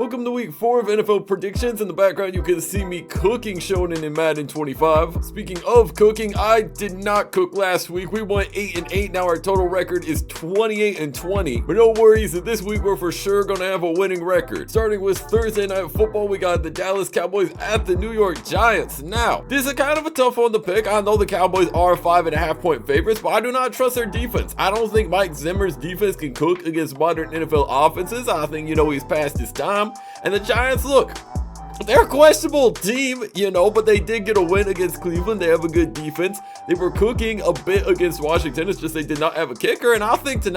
welcome to week 4 of NFL predictions. In the background, you can see me cooking Shonen in Madden 25. Speaking of cooking, I did not cook last week. We went 8-8. Now our total record is 28-20. But no worries, that this week we're for sure gonna have a winning record. Starting with Thursday Night Football, we got the Dallas Cowboys at the New York Giants. Now, this is kind of a tough one to pick. I know the Cowboys are 5.5-point favorites, but I do not trust their defense. I don't think Mike Zimmer's defense can cook against modern NFL offenses. I think, he's past his time. And the Giants, look, they're a questionable team, but they did get a win against Cleveland. They have a good defense. They were cooking a bit against Washington. It's just they did not have a kicker. And I think they're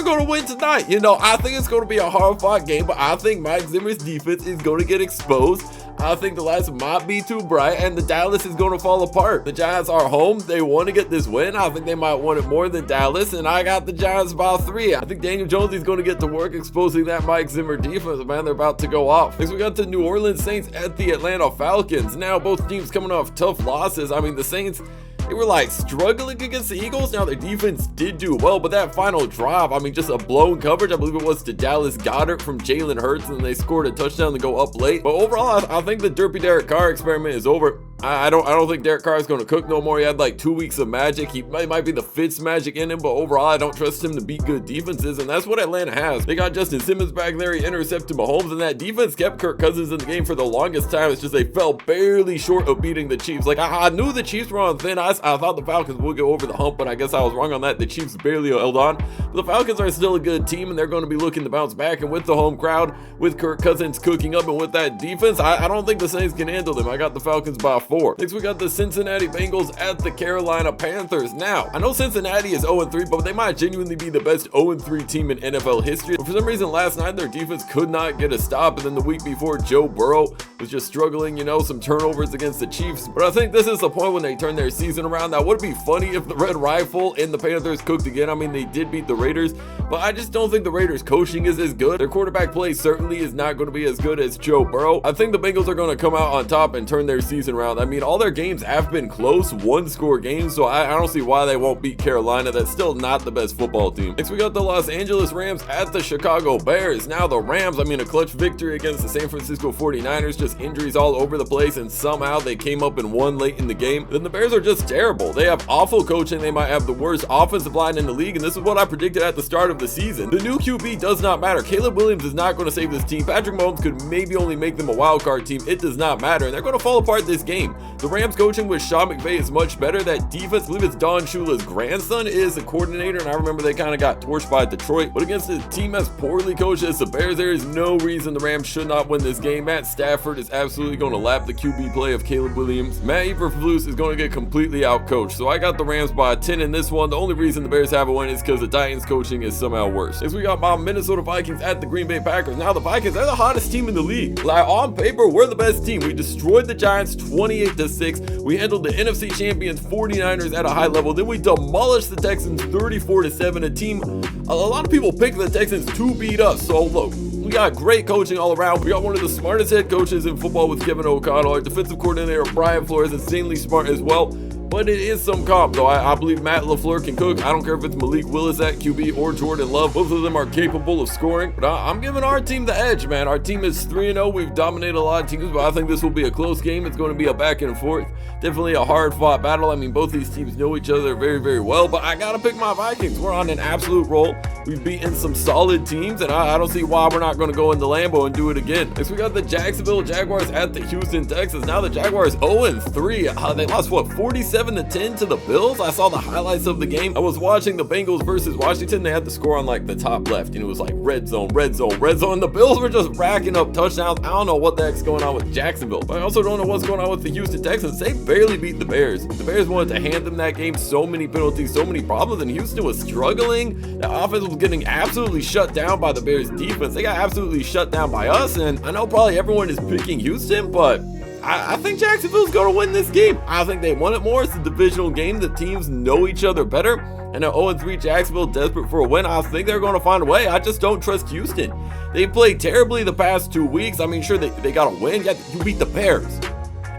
going to win tonight. I think it's going to be a hard-fought game, but I think Mike Zimmer's defense is going to get exposed. I think the lights might be too bright, and the Dallas is going to fall apart. The Giants are home. They want to get this win. I think they might want it more than Dallas, and I got the Giants by 3. I think Daniel Jones is going to get to work exposing that Mike Zimmer defense. Man, they're about to go off. Next, we got the New Orleans Saints at the Atlanta Falcons. Now, both teams coming off tough losses. I mean, the Saints, they were struggling against the Eagles. Now their defense did do well, but that final drive, just a blown coverage. I believe it was to Dallas Goedert from Jalen Hurts, and they scored a touchdown to go up late. But overall, I think the Derpy Derek Carr experiment is over. I don't think Derek Carr is going to cook no more. He had 2 weeks of magic. He might be the Fitz magic in him, but overall, I don't trust him to beat good defenses, and that's what Atlanta has. They got Justin Simmons back there. He intercepted Mahomes, and that defense kept Kirk Cousins in the game for the longest time. It's just they fell barely short of beating the Chiefs. I knew the Chiefs were on thin ice. I thought the Falcons would go over the hump, but I guess I was wrong on that. The Chiefs barely held on. But the Falcons are still a good team, and they're going to be looking to bounce back, and with the home crowd, with Kirk Cousins cooking up, and with that defense, I don't think the Saints can handle them. I got the Falcons by 4. Next, we got the Cincinnati Bengals at the Carolina Panthers. Now, I know Cincinnati is 0-3, but they might genuinely be the best 0-3 team in NFL history. But for some reason, last night, their defense could not get a stop, and then the week before, Joe Burrow was just struggling, some turnovers against the Chiefs. But I think this is the point when they turn their season around. Now, would it be funny if the Red Rifle and the Panthers cooked again? They did beat the Raiders, but I just don't think the Raiders' coaching is as good. Their quarterback play certainly is not going to be as good as Joe Burrow. I think the Bengals are going to come out on top and turn their season around. All their games have been close, one-score games, so I don't see why they won't beat Carolina. That's still not the best football team. Next, we got the Los Angeles Rams at the Chicago Bears. Now, the Rams, a clutch victory against the San Francisco 49ers, just injuries all over the place, and somehow they came up and won late in the game. Then the Bears are just terrible. They have awful coaching. They might have the worst offensive line in the league, and this is what I predicted at the start of the season. The new QB does not matter. Caleb Williams is not going to save this team. Patrick Mahomes could maybe only make them a wild card team. It does not matter, and they're going to fall apart this game. The Rams coaching with Sean McVay is much better. That defense, I believe it's Don Shula's grandson, is a coordinator, and I remember they kind of got torched by Detroit. But against a team as poorly coached as the Bears, there is no reason the Rams should not win this game. Matt Stafford is absolutely going to lap the QB play of Caleb Williams. Matt Eberflus is going to get completely out-coached, so I got the Rams by 10 in this one. The only reason the Bears have a win is because the Titans coaching is somehow worse. Next, we got my Minnesota Vikings at the Green Bay Packers. Now, the Vikings, they're the hottest team in the league. On paper, we're the best team. We destroyed the Giants 28-6. We handled the NFC champions 49ers at a high level. Then we demolished the Texans 34-7. A team, a lot of people picked the Texans to beat us. So look, we got great coaching all around. We got one of the smartest head coaches in football with Kevin O'Connell. Our defensive coordinator, Brian Flores, is insanely smart as well. But it is some comp, though. I believe Matt LaFleur can cook. I don't care if it's Malik Willis at QB or Jordan Love. Both of them are capable of scoring. But I'm giving our team the edge, man. Our team is 3-0. We've dominated a lot of teams, but I think this will be a close game. It's going to be a back and forth. Definitely a hard-fought battle. Both these teams know each other very, very well. But I got to pick my Vikings. We're on an absolute roll. We've beaten some solid teams, and I don't see why we're not going to go into Lambeau and do it again. Next, we got the Jacksonville Jaguars at the Houston Texans. Now the Jaguars 0-3. They lost, 47-10 to the Bills? I saw the highlights of the game. I was watching the Bengals versus Washington. They had the score on the top left, and it was red zone, red zone, red zone. The Bills were just racking up touchdowns. I don't know what the heck's going on with Jacksonville, but I also don't know what's going on with the Houston Texans. They barely beat the Bears. The Bears wanted to hand them that game. So many penalties, so many problems, and Houston was struggling. The offense was getting absolutely shut down by the Bears defense. They got absolutely shut down by us, and I know probably everyone is picking Houston, but I think Jacksonville's going to win this game. I think they want it more. It's a divisional game. The teams know each other better. And an 0-3 Jacksonville desperate for a win. I think they're going to find a way. I just don't trust Houston. They played terribly the past 2 weeks. Sure, they got a win. Yeah, you beat the Bears.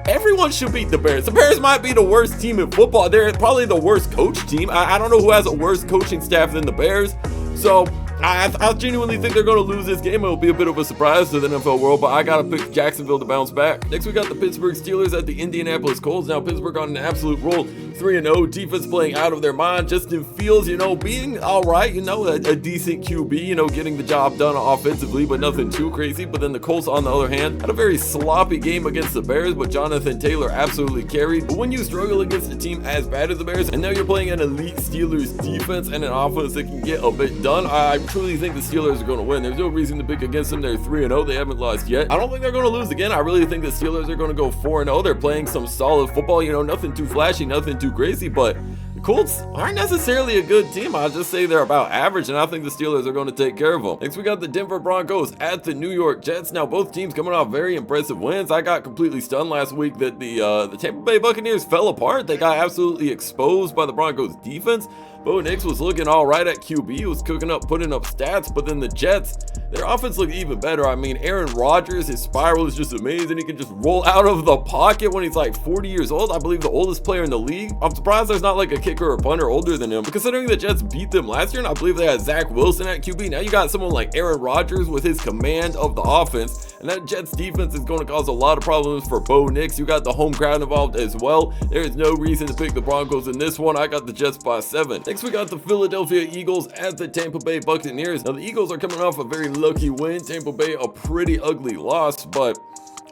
Everyone should beat the Bears. The Bears might be the worst team in football. They're probably the worst coach team. I don't know who has a worse coaching staff than the Bears. So I genuinely think they're going to lose this game. It'll be a bit of a surprise to the NFL world, but I got to pick Jacksonville to bounce back. Next, we got the Pittsburgh Steelers at the Indianapolis Colts. Now, Pittsburgh on an absolute roll, 3-0, defense playing out of their mind. Justin Fields, being all right, a decent QB, getting the job done offensively, but nothing too crazy. But then the Colts, on the other hand, had a very sloppy game against the Bears, but Jonathan Taylor absolutely carried. But when you struggle against a team as bad as the Bears, and now you're playing an elite Steelers defense and an offense that can get a bit done, I truly think the Steelers are going to win. There's no reason to pick against them. They're 3-0. They haven't lost yet. I don't think they're going to lose again. I really think the Steelers are going to go 4-0. They're playing some solid football, nothing too flashy, nothing too crazy, but the Colts aren't necessarily a good team. I'll just say they're about average, and I think the Steelers are going to take care of them. Next, we got the Denver Broncos at the New York Jets. Now, both teams coming off very impressive wins. I got completely stunned last week that the Tampa Bay Buccaneers fell apart. They got absolutely exposed by the Broncos defense. Bo Nix was looking all right at QB. He was cooking up, putting up stats, but then the Jets, their offense looked even better. I mean, Aaron Rodgers, his spiral is just amazing. He can just roll out of the pocket when he's like 40 years old. I believe the oldest player in the league. I'm surprised there's not like a kicker or punter older than him. But considering the Jets beat them last year, and I believe they had Zach Wilson at QB, now you got someone like Aaron Rodgers with his command of the offense. And that Jets defense is going to cause a lot of problems for Bo Nix. You got the home crowd involved as well. There is no reason to pick the Broncos in this one. I got the Jets by 7. Next, we got the Philadelphia Eagles at the Tampa Bay Buccaneers. Now, the Eagles are coming off a very lucky win. Tampa Bay, a pretty ugly loss, but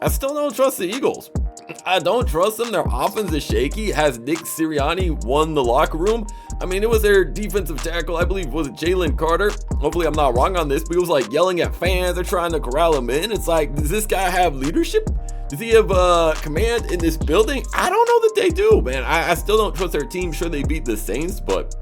I still don't trust the Eagles. I don't trust them. Their offense is shaky. Has Nick Sirianni won the locker room? I mean, it was their defensive tackle, I believe, was it Jalen Carter? Hopefully I'm not wrong on this, but he was like yelling at fans. They're trying to corral him in. It's like, does this guy have leadership? Does he have command in this building? I don't know that they do, man. I still don't trust their team. Sure, they beat the Saints, but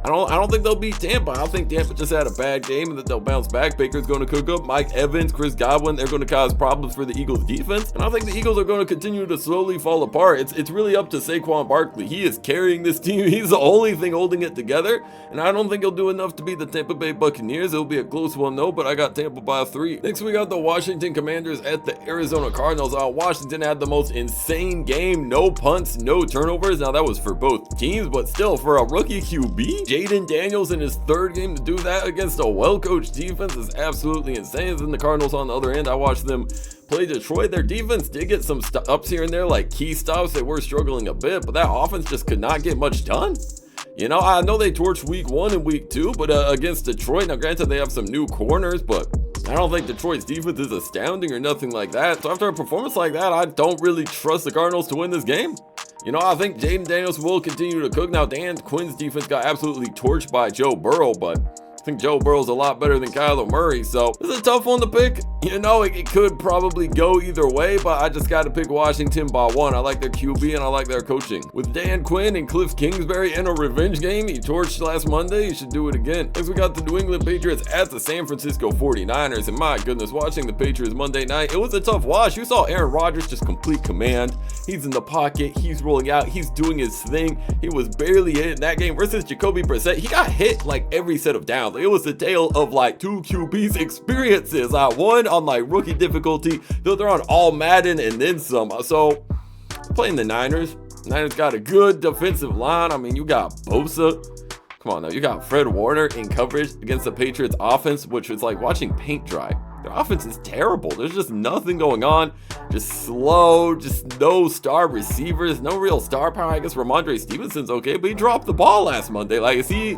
I don't think they'll beat Tampa. I think Tampa just had a bad game and that they'll bounce back. Baker's going to cook up. Mike Evans, Chris Godwin, they're going to cause problems for the Eagles defense. And I think the Eagles are going to continue to slowly fall apart. It's really up to Saquon Barkley. He is carrying this team. He's the only thing holding it together. And I don't think he'll do enough to beat the Tampa Bay Buccaneers. It'll be a close one though, but I got Tampa by 3. Next, we got the Washington Commanders at the Arizona Cardinals. Washington had the most insane game. No punts, no turnovers. Now that was for both teams, but still for a rookie QB, Jaden Daniels in his 3rd game to do that against a well-coached defense is absolutely insane. And the Cardinals on the other end, I watched them play Detroit. Their defense did get some ups here and there, like key stops. They were struggling a bit, but that offense just could not get much done. I know they torched week 1 and week 2, but against Detroit, now granted they have some new corners, but I don't think Detroit's defense is astounding or nothing like that. So after a performance like that, I don't really trust the Cardinals to win this game. I think Jaden Daniels will continue to cook. Now, Dan Quinn's defense got absolutely torched by Joe Burrow, but I think Joe Burrow's a lot better than Kyler Murray, so this is a tough one to pick. It could probably go either way, but I just got to pick Washington by 1. I like their QB and I like their coaching. With Dan Quinn and Cliff Kingsbury in a revenge game, he torched last Monday. He should do it again. Next, we got the New England Patriots at the San Francisco 49ers, and my goodness, watching the Patriots Monday night, it was a tough watch. You saw Aaron Rodgers just complete command. He's in the pocket. He's rolling out. He's doing his thing. He was barely hit in that game versus Jacoby Brissett. He got hit like every set of downs. It was the tale of like 2 QBs experiences. One on like rookie difficulty, the other on all Madden and then some. So playing the Niners. Niners got a good defensive line. I mean, you got Bosa. Come on now. You got Fred Warner in coverage against the Patriots offense, which was like watching paint dry. Their offense is terrible. There's just nothing going on. Just slow, just no star receivers, no real star power. I guess Ramondre Stevenson's okay, but he dropped the ball last Monday. Like, is he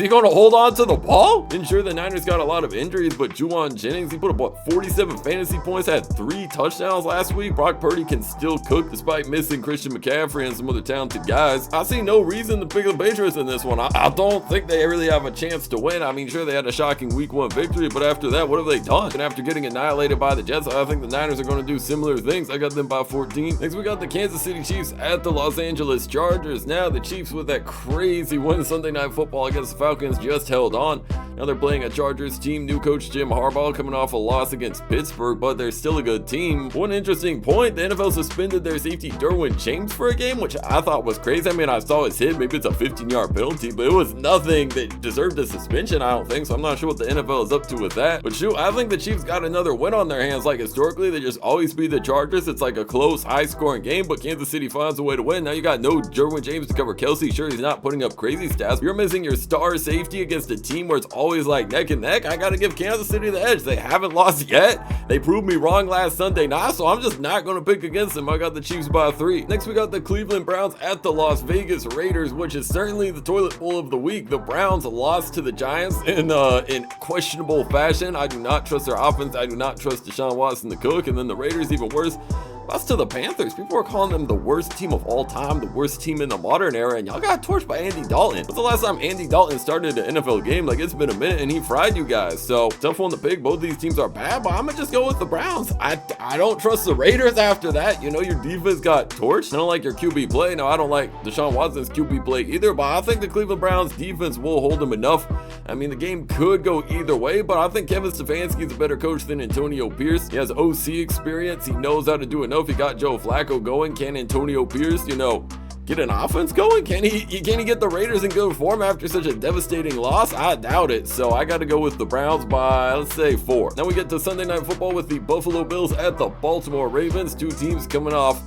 going to hold on to the ball? And sure, the Niners got a lot of injuries, but Juwan Jennings, he put up, what, 47 fantasy points, had 3 touchdowns last week. Brock Purdy can still cook despite missing Christian McCaffrey and some other talented guys. I see no reason to pick the Patriots in this one. I don't think they really have a chance to win. I mean, sure, they had a shocking week 1 victory, but after that, what have they done? And after getting annihilated by the Jets, I think the Niners are going to do similar things. I got them by 14. Next, we got the Kansas City Chiefs at the Los Angeles Chargers. Now, the Chiefs with that crazy win Sunday Night Football against the Falcons just held on. Now they're playing a Chargers team, new coach Jim Harbaugh coming off a loss against Pittsburgh, but they're still a good team. One interesting point, the NFL suspended their safety Derwin James for a game, which I thought was crazy. I mean, I saw his hit, maybe it's a 15-yard penalty, but it was nothing that deserved a suspension, I don't think, so I'm not sure what the NFL is up to with that. But shoot, I think the Chiefs got another win on their hands. Like, historically, they just always beat the Chargers. It's like a close, high-scoring game, but Kansas City finds a way to win. Now you got no Derwin James to cover Kelsey. Sure, he's not putting up crazy stats. You're missing your star superstar safety against a team where it's always like neck and neck, I gotta give Kansas City the edge. They haven't lost yet. They proved me wrong last Sunday night, so I'm just not gonna pick against them. I got the Chiefs by 3. Next, we got the Cleveland Browns at the Las Vegas Raiders, which is certainly the toilet bowl of the week. The Browns lost to the Giants in questionable fashion. I do not trust their offense. I do not trust Deshaun Watson to cook. And then the Raiders, even worse, lost to the Panthers. People are calling them the worst team of all time, the worst team in the modern era, and y'all got torched by Andy Dalton. When's the last time Andy Dalton started an NFL game? Like, it's been a minute, and he fried you guys. So, tough one to pick. Both these teams are bad, but I'm gonna just go with the Browns. I don't trust the Raiders after that. You know, your defense got torched. I don't like your QB play. No, I don't like Deshaun Watson's QB play either, but I think the Cleveland Browns defense will hold them enough. I mean, the game could go either way, but I think Kevin Stefanski's a better coach than Antonio Pierce. He has OC experience. He knows how to do enough. He got Joe Flacco going. Can Antonio Pierce, get an offense going? Can he get the Raiders in good form after such a devastating loss? I doubt it. So I got to go with the Browns by, let's say, 4. Now we get to Sunday Night Football with the Buffalo Bills at the Baltimore Ravens. Two teams coming off,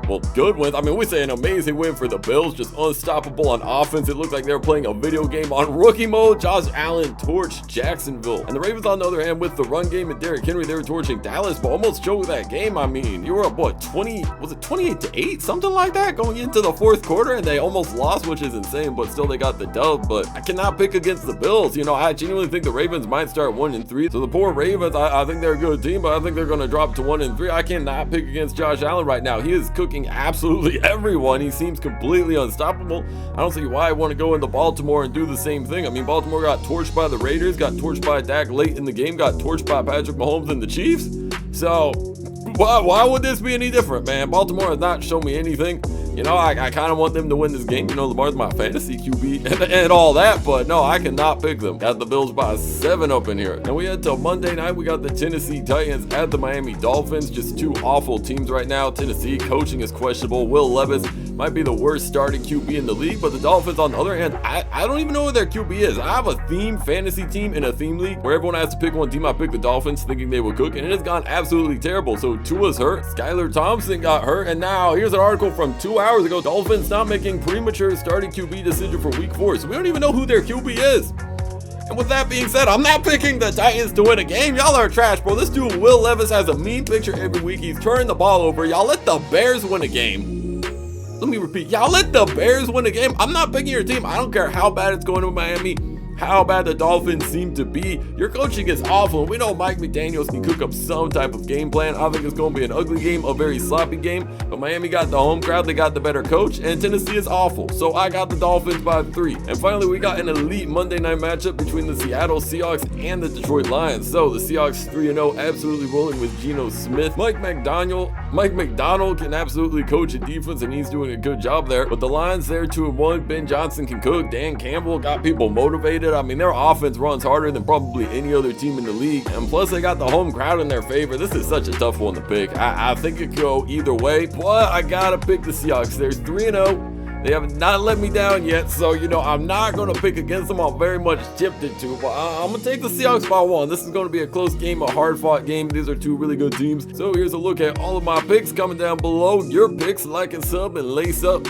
well, good wins. I mean, we say an amazing win for the Bills, just unstoppable on offense. It looked like they were playing a video game on rookie mode. Josh Allen torched Jacksonville. And the Ravens, on the other hand, with the run game and Derrick Henry, they were torching Dallas, but almost choked that game. I mean, you were up, what, 28-8? Something like that going into the fourth quarter, and they almost lost, which is insane, but still they got the dub. But I cannot pick against the Bills. I genuinely think the Ravens might start 1-3. So the poor Ravens, I think they're a good team, but I think they're going to drop to 1-3. I cannot pick against Josh Allen right now. He is cooking absolutely everyone. He seems completely unstoppable. I don't see why I want to go into Baltimore and do the same thing. I mean, Baltimore got torched by the Raiders, got torched by Dak late in the game, got torched by Patrick Mahomes and the Chiefs. So why would this be any different, man? Baltimore has not shown me anything. I kind of want them to win this game. Lamar's my fantasy QB and all that, but no, I cannot pick them. Got the Bills by 7 up in here. And we head to Monday night. We got the Tennessee Titans at the Miami Dolphins. Just two awful teams right now. Tennessee coaching is questionable. Will Levis might be the worst starting QB in the league, but the Dolphins, on the other hand, I don't even know who their QB is. I have a theme fantasy team in a theme league where everyone has to pick one team. I picked the Dolphins thinking they would cook, and it has gone absolutely terrible. So Tua's hurt, Skylar Thompson got hurt, and now here's an article from 2 hours ago. Dolphins not making premature starting QB decision for week 4. So we don't even know who their QB is. And with that being said, I'm not picking the Titans to win a game. Y'all are trash, bro. This dude, Will Levis, has a mean picture every week. He's turning the ball over. Y'all let the Bears win a game. Let me repeat. Y'all let the Bears win a game. I'm not picking your team. I don't care how bad it's going with Miami, how bad the Dolphins seem to be. Your coaching is awful. We know Mike McDaniels can cook up some type of game plan. I think it's going to be an ugly game, a very sloppy game. But Miami got the home crowd. They got the better coach. And Tennessee is awful. So I got the Dolphins by 3. And finally, we got an elite Monday night matchup between the Seattle Seahawks and the Detroit Lions. So the Seahawks 3-0, absolutely rolling with Geno Smith. Mike McDonald can absolutely coach a defense, and he's doing a good job there. But the Lions, they're 2-1. Ben Johnson can cook. Dan Campbell got people motivated. I mean, their offense runs harder than probably any other team in the league, and plus they got the home crowd in their favor. This is such a tough one to pick. I think it could go either way, but I gotta pick the Seahawks. They're 3-0. They have not let me down yet, so I'm not gonna pick against them. I'm very much tempted to, but I'm gonna take the Seahawks by 1. This is gonna be a close game, a hard-fought game. These are two really good teams. So here's a look at all of my picks. Coming down below, your picks, like and sub, and lace up.